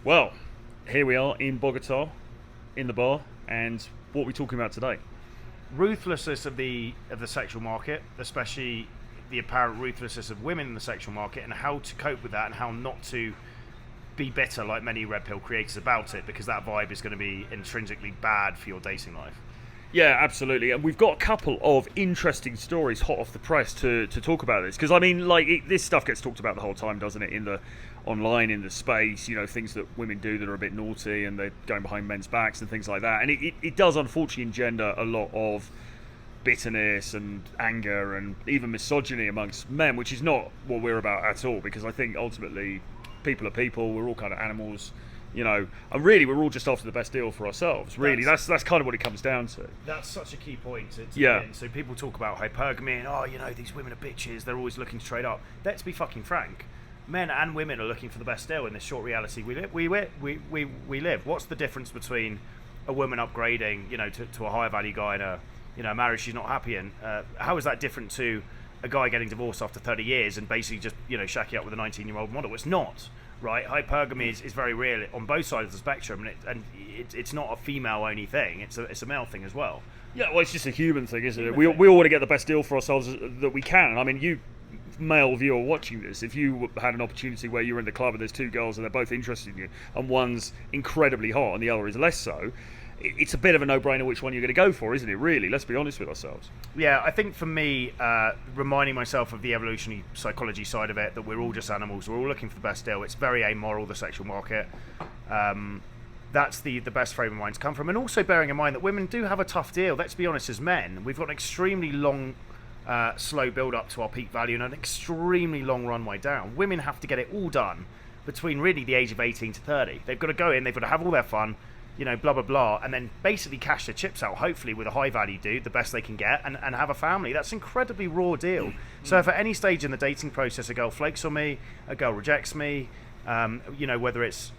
Well, here we are in Bogota, in the bar, and what are we talking about today? Ruthlessness of the sexual market, especially the apparent ruthlessness of women in the sexual market, and how to cope with that, and how not to be bitter like many red pill creators about it, because that vibe is going to be intrinsically bad for your dating life. Yeah, absolutely, and we've got a couple of interesting stories hot off the press to talk about this, because I mean, this stuff gets talked about the whole time, doesn't it? In the online, in the space, things that women do that are a bit naughty, and they're going behind men's backs and things like that, and it does unfortunately engender a lot of bitterness and anger and even misogyny amongst men, which is not what we're about at all, because I think ultimately people are people, we're all kind of animals, and really we're all just after the best deal for ourselves, really. That's kind of what it comes down to. That's such a key point to yeah. So people talk about hypergamy and these women are bitches, they're always looking to trade up. Let's be fucking frank, men and women are looking for the best deal in this short reality we live. What's the difference between a woman upgrading to a higher value guy in a marriage she's not happy in? How is that different to a guy getting divorced after 30 years and basically just shacking up with a 19-year-old model? It's not, right? Hypergamy is very real on both sides of the spectrum, and it's not a female-only thing. It's a male thing as well. Yeah, well, it's just a human thing, isn't it? We all want to get the best deal for ourselves that we can. I mean, you, male viewer watching this, if you had an opportunity where you're in the club and there's two girls and they're both interested in you, and one's incredibly hot and the other is less so, it's a bit of a no-brainer which one you're going to go for, isn't it, really? Let's be honest with ourselves. Yeah, I think for me, reminding myself of the evolutionary psychology side of it, that we're all just animals, we're all looking for the best deal. It's very amoral, the sexual market. That's the best frame of mind to come from. And also bearing in mind that women do have a tough deal. Let's be honest, as men, we've got an extremely long, slow build-up to our peak value and an extremely long runway down. Women have to get it all done between really the age of 18 to 30. They've got to go in, they've got to have all their fun, blah, blah, blah, and then basically cash their chips out, hopefully with a high-value dude, the best they can get, and have a family. That's an incredibly raw deal. So if at any stage in the dating process a girl flakes on me, a girl rejects me, whether it's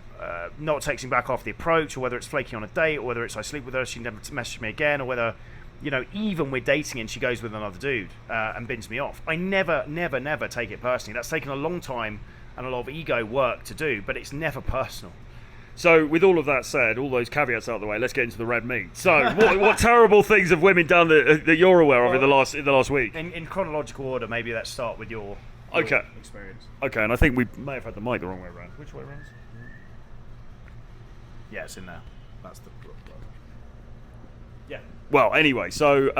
not texting back after the approach, or whether it's flaking on a date, or whether it's I sleep with her, she never messages me again, or whether, even we're dating and she goes with another dude and bins me off, I never take it personally. That's taken a long time and a lot of ego work to do, but it's never personal. So, with all of that said, all those caveats out of the way, let's get into the red meat. So, what terrible things have women done that you're aware of in the last week? In chronological order, maybe let's start with your experience. Okay, and I think we may have had the mic the wrong way around. Which way around? Yeah, it's in there. That's the... Yeah. Well, anyway, so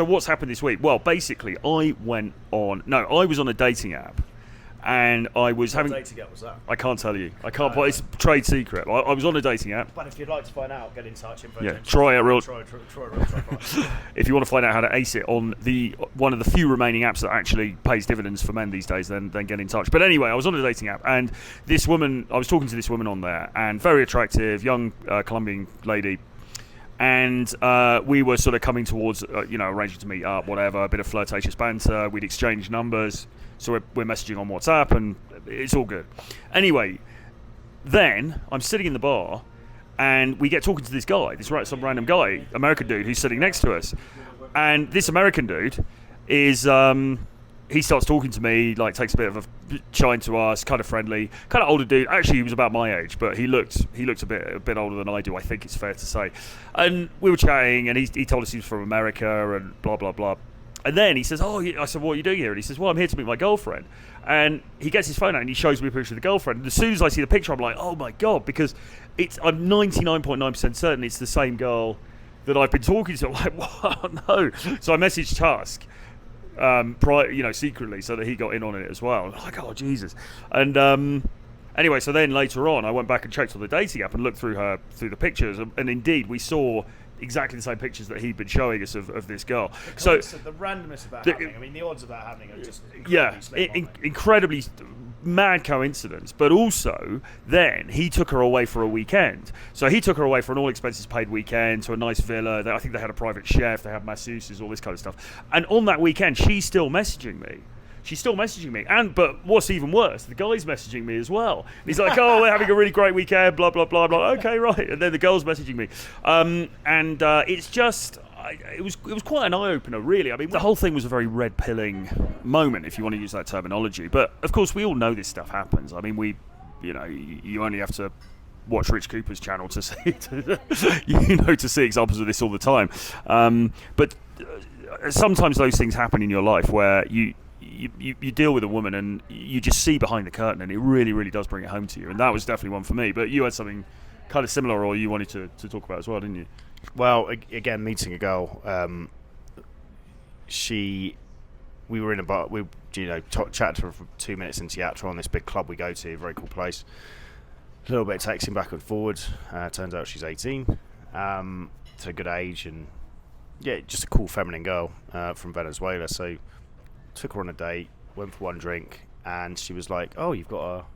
what's happened this week? Well, basically, I was on a dating app. And I was having... What dating app was that? I can't tell you. I can't. It's a trade secret. I was on a dating app. But if you'd like to find out, get in touch. Try it real. Try. If you want to find out how to ace it on one of the few remaining apps that actually pays dividends for men these days, then get in touch. But anyway, I was on a dating app, and I was talking to this woman on there, and very attractive, young Colombian lady. And we were sort of coming towards, arranging to meet up, whatever, a bit of flirtatious banter. We'd exchanged numbers. So we're messaging on WhatsApp, and it's all good. Anyway, then I'm sitting in the bar, and we get talking to this guy, some random guy, American dude, who's sitting next to us. And this American dude is, he starts talking to me, takes a bit of a shine to us, kind of friendly, kind of older dude. Actually, he was about my age, but he looked a bit older than I do, I think it's fair to say. And we were chatting, and he told us he was from America, and blah, blah, blah. And then he says, I said, what are you doing here? And he says, well, I'm here to meet my girlfriend. And he gets his phone out and he shows me a picture of the girlfriend. And as soon as I see the picture, I'm like, oh my God, because I'm 99.9% certain it's the same girl that I've been talking to. I'm like, what? No. So I messaged Tusk, secretly, so that he got in on it as well. I'm like, oh, Jesus. And anyway, so then later on, I went back and checked on the dating app and looked through the pictures. And indeed, we saw exactly the same pictures that he'd been showing us of this girl. So the randomness of that happening. I mean, the odds of that happening are just incredibly mad coincidence. But also, then he took her away for a weekend. So he took her away for an all expenses paid weekend to a nice villa. I think they had a private chef. They had masseuses, all this kind of stuff. And on that weekend, she's still messaging me. But what's even worse, the guy's messaging me as well. And he's like, oh, we're having a really great weekend, blah, blah, blah, blah. Okay, right. And then the girl's messaging me. It's just, it was quite an eye-opener, really. I mean, the whole thing was a very red-pilling moment, if you want to use that terminology. But, of course, we all know this stuff happens. I mean, you only have to watch Rich Cooper's channel to see to see examples of this all the time. But sometimes those things happen in your life where you deal with a woman and you just see behind the curtain, and it really, really does bring it home to you. And that was definitely one for me. But you had something kind of similar, or you wanted to talk about as well, didn't you? Well, again, meeting a girl, we were in a bar, we chatted to her for 2 minutes in Teatro on this big club we go to, very cool place. A little bit of texting back and forwards. Turns out she's 18, it's a good age, and yeah, just a cool feminine girl from Venezuela. So took her on a date, went for one drink, and she was like, "Oh, we've got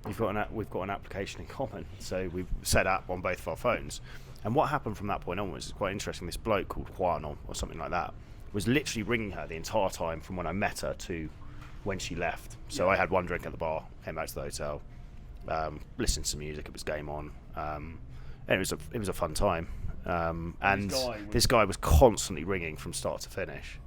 an application in common." So we've set up on both of our phones. And what happened from that point onwards is quite interesting. This bloke called Juan or something like that was literally ringing her the entire time from when I met her to when she left. So I had one drink at the bar, came back to the hotel, listened to some music, it was game on, and it was a fun time. And this guy was constantly ringing from start to finish.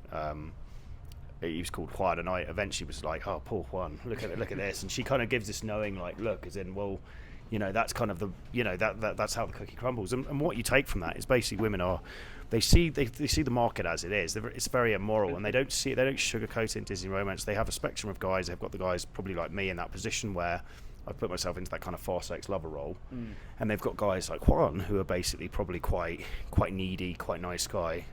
He was called Juan, and I eventually was like, "Oh, poor Juan, look at this." And she kind of gives this knowing like look, as in, well, that's kind of the that's how the cookie crumbles. And what you take from that is basically women are they see the market as it is. It's very immoral, and they don't sugarcoat it in Disney romance. They have a spectrum of guys. They've got the guys probably like me in that position where I've put myself into that kind of fast sex lover role, and they've got guys like Juan who are basically probably quite needy, quite nice guy,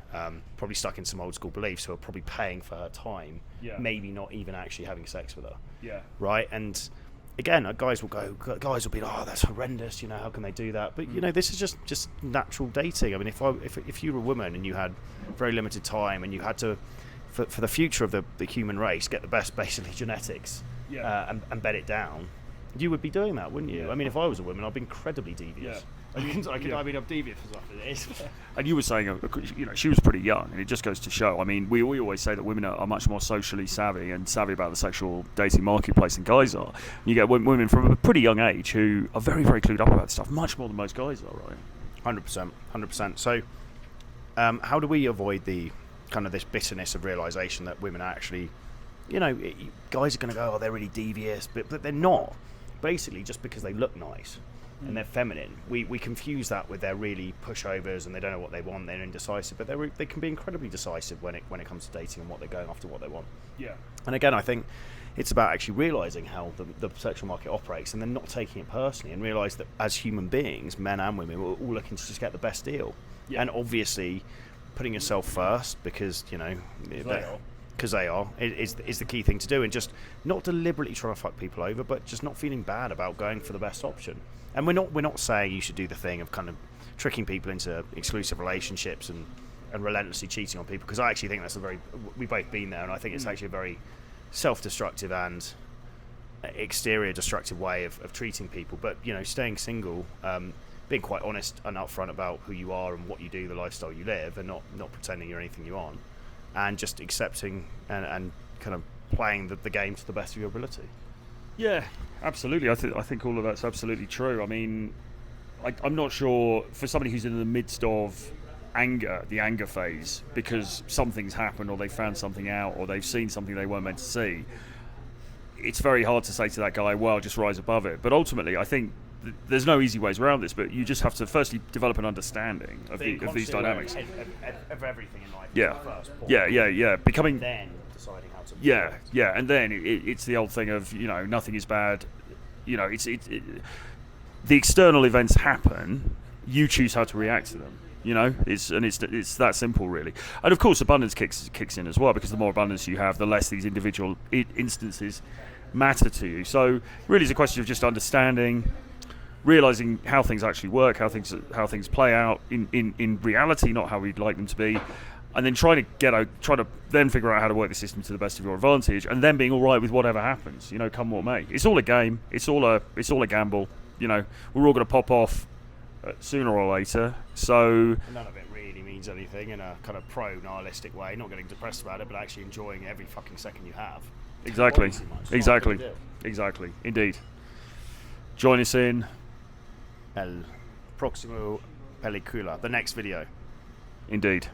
probably stuck in some old school beliefs, who are probably paying for her time, maybe not even actually having sex with her, right? And again, guys will be like, "Oh, that's horrendous, how can they do that?" But this is just natural dating. I mean, if you were a woman and you had very limited time and you had to, for the future of the human race, get the best basically genetics, and bed it down, you would be doing that, wouldn't you? I mean, if I was a woman, I'd be incredibly devious. I mean, I'm devious as often as it is. And you were saying, she was pretty young, and it just goes to show. I mean, we always say that women are much more socially savvy and savvy about the sexual dating marketplace than guys are. You get women from a pretty young age who are very, very clued up about this stuff, much more than most guys are, right? 100%. So, how do we avoid the kind of this bitterness of realization that women are actually, guys are going to go, "Oh, they're really devious," but they're not. Basically, just because they look nice and they're feminine, we confuse that with they're really pushovers and they don't know what they want, they're indecisive, but they can be incredibly decisive when it comes to dating and what they're going after, what they want. And again, I think it's about actually realizing how the sexual market operates, and then not taking it personally, and realize that as human beings, men and women, we're all looking to just get the best deal. And obviously putting yourself first, because they are is the key thing to do, and just not deliberately trying to fuck people over, but just not feeling bad about going for the best option. And we're not saying you should do the thing of kind of tricking people into exclusive relationships and relentlessly cheating on people, because I actually think that's we've both been there, and I think it's actually a very self-destructive and exterior destructive way of treating people. But staying single, being quite honest and upfront about who you are and what you do, the lifestyle you live, and not pretending you're anything you aren't, and just accepting and kind of playing the game to the best of your ability. Yeah, absolutely. I think all of that's absolutely true. I mean, I'm not sure, for somebody who's in the midst of the anger phase, because something's happened or they found something out or they've seen something they weren't meant to see, it's very hard to say to that guy, well, just rise above it. But ultimately, I think there's no easy ways around this, but you just have to firstly develop an understanding of these dynamics. Of everything in life. Yeah. Becoming... Then deciding how to... Yeah, and then it's the old thing of, nothing is bad. The external events happen, you choose how to react to them. It's that simple, really. And of course, abundance kicks in as well, because the more abundance you have, the less these individual instances matter to you. So really, it's a question of just understanding, realizing how things actually work, how things play out in reality, not how we'd like them to be, and then trying to then figure out how to work the system to the best of your advantage, and then being all right with whatever happens. Come what may. It's all a game. It's all a gamble. We're all going to pop off sooner or later. So none of it really means anything in a kind of pro-nihilistic way. Not getting depressed about it, but actually enjoying every fucking second you have. Exactly. Indeed. Join us in El próximo película, the next video. Indeed.